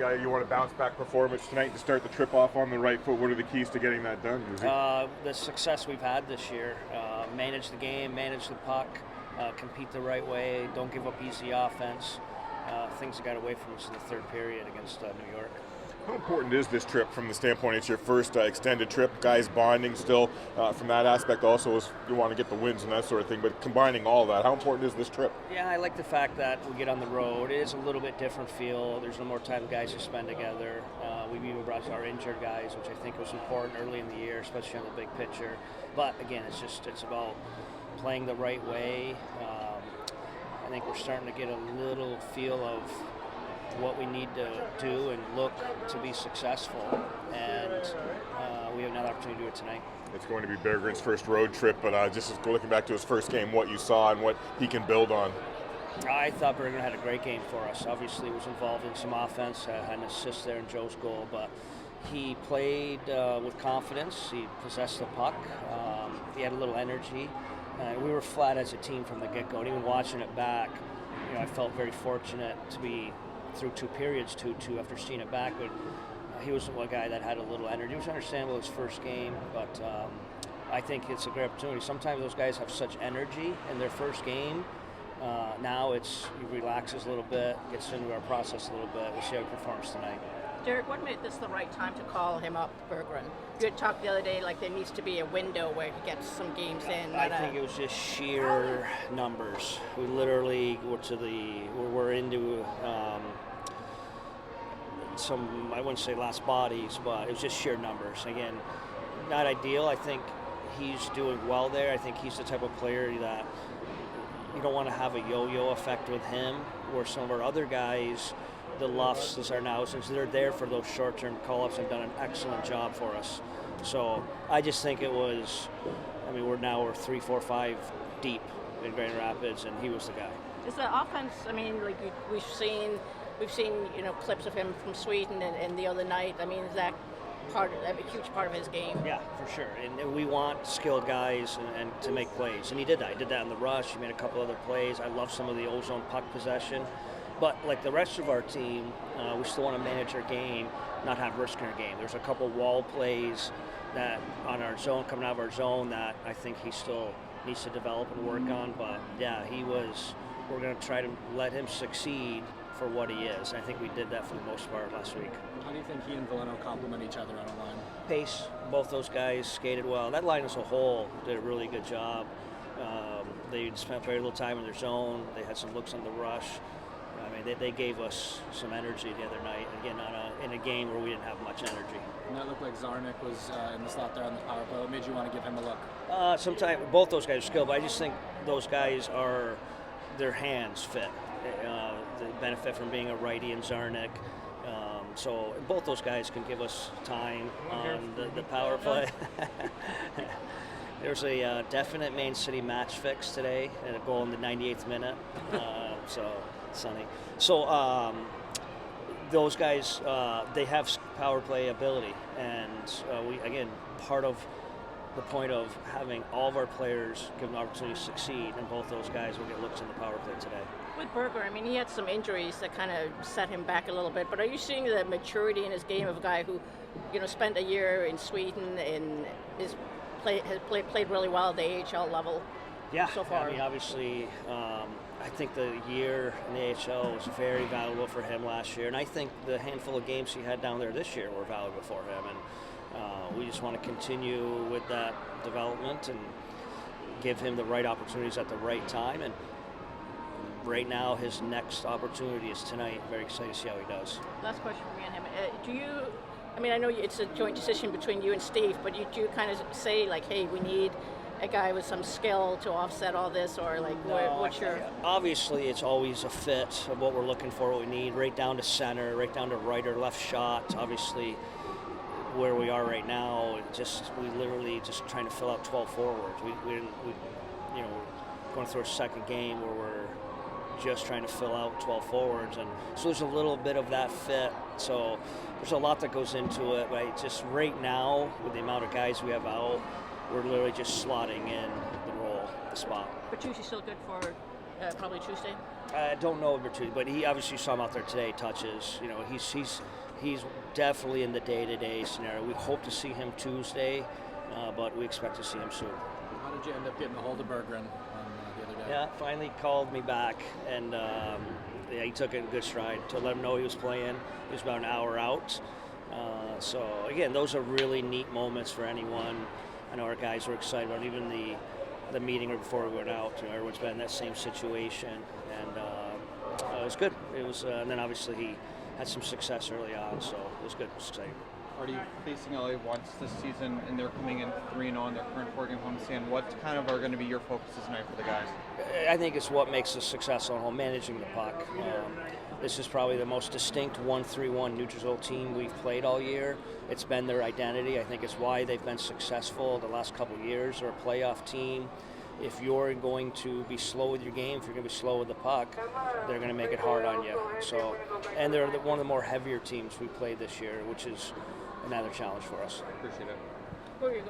You want a bounce back performance tonight to start the trip off on the right foot. What are the keys to getting that done? The success we've had this year, manage the game, manage the puck, compete the right way, don't give up easy offense. Things that got away from us in the third period against New York. How important is this trip from the standpoint it's your first extended trip, guys bonding still from that aspect also as you want to get the wins and that sort of thing, but combining all that, how important is this trip? Yeah, I like the fact that we get on the road. It is a little bit different feel. There's no more time guys to spend together. We've even brought our injured guys, which I think was important early in the year, especially on the big picture. But again, it's about playing the right way. I think we're starting to get a little feel of what we need to do and look to be successful, and we have another opportunity to do it tonight. It's going to be Berggren's first road trip, but just looking back to his first game, what you saw and what he can build on. I thought Berggren had a great game for us. Obviously, he was involved in some offense, had an assist there in Joe's goal, but he played with confidence. He possessed the puck. He had a little energy. We were flat as a team from the get-go, and even watching it back, I felt very fortunate to be through two periods 2-2 after seeing it back, but he was one guy that had a little energy. It was understandable his first game, but I think it's a great opportunity. Sometimes those guys have such energy in their first game. Now he relaxes a little bit, gets into our process a little bit. We'll see how he performs tonight. Derek, what made this the right time to call him up, Berggren? You had talked the other day like there needs to be a window where he gets some games in. I think it was just sheer numbers. We literally we're into some, I wouldn't say last bodies, but it was just sheer numbers. Again, not ideal. I think he's doing well there. I think he's the type of player that you don't want to have a yo-yo effect with him, where some of our other guys, the Luffs, the Sarnausens, they're there for those short-term call-ups and done an excellent job for us. So I just think we're 3, 4, 5 deep in Grand Rapids, and he was the guy. Is the offense, we've seen clips of him from Sweden and the other night. Is that a huge part of his game? Yeah, for sure. And we want skilled guys and to make plays. And he did that. He did that in the rush. He made a couple other plays. I love some of the ozone puck possession. But like the rest of our team, we still want to manage our game, not have risk in our game. There's a couple wall plays that on our zone, coming out of our zone, that I think he still needs to develop and work on. But yeah, we're going to try to let him succeed for what he is. I think we did that for the most part last week. How do you think he and Veleno complement each other on a line? Pace. Both those guys skated well. That line as a whole did a really good job. They spent very little time in their zone. They had some looks on the rush. They gave us some energy the other night. Again, in a game where we didn't have much energy. And that looked like Zarnik was in the slot there on the power play. What made you want to give him a look? Sometimes both those guys are skilled, but I just think those guys their hands fit. They benefit from being a righty in Zarnik. So both those guys can give us time on the power play. There's a definite Main City match fix today and a goal in the 98th minute. So sunny. So those guys, they have power play ability, and part of the point of having all of our players given the opportunity to succeed, and both those guys will get looks in the power play today. With Berggren, he had some injuries that kind of set him back a little bit, but are you seeing the maturity in his game of a guy who, spent a year in Sweden and has played really well at the AHL level so far? Obviously, I think the year in the AHL was very valuable for him last year, and I think the handful of games he had down there this year were valuable for him, and we just want to continue with that development and give him the right opportunities at the right time. And right now, his next opportunity is tonight. Very excited to see how he does. Last question for me and him. I know it's a joint decision between you and Steve, but do you kind of say, like, hey, we need a guy with some skill to offset all this, or what's your... Obviously, it's always a fit of what we're looking for, what we need, right down to center, right down to right or left shot. Obviously, where we are right now, we literally just trying to fill out 12 forwards. We going through a second game where we're just trying to fill out 12 forwards, and so there's a little bit of that fit. So there's a lot that goes into it, but just right now, with the amount of guys we have out, we're literally just slotting in the role, the spot. But Bertucci's still good for Probably Tuesday. I don't know Tuesday, but he obviously saw him out there today. Touches, you know, he's definitely in the day-to-day scenario. We hope to see him Tuesday, but we expect to see him soon. How did you end up getting the Holdenberg run the other day? Yeah, finally called me back, and yeah, he took it in good stride to let him know he was playing. He was about an hour out. So again, those are really neat moments for anyone. I know our guys were excited about it. Even the meeting right before we went out. You know, everyone's been in that same situation, and it was good. It was, and then obviously he had some success early on, so it was good. It was exciting. Already facing LA once this season, and they're coming in 3-0 their current 4-game homestand. What kind of are going to be your focuses tonight for the guys? I think it's what makes us successful at home, managing the puck. This is probably the most distinct 1-3-1 neutral team we've played all year. It's been their identity. I think it's why they've been successful the last couple of years. They're a playoff team. If you're going to be slow with your game, if you're going to be slow with the puck, they're going to make it hard on you. So, and they're one of the more heavier teams we played this year, which is another challenge for us. Appreciate it. Where are you going?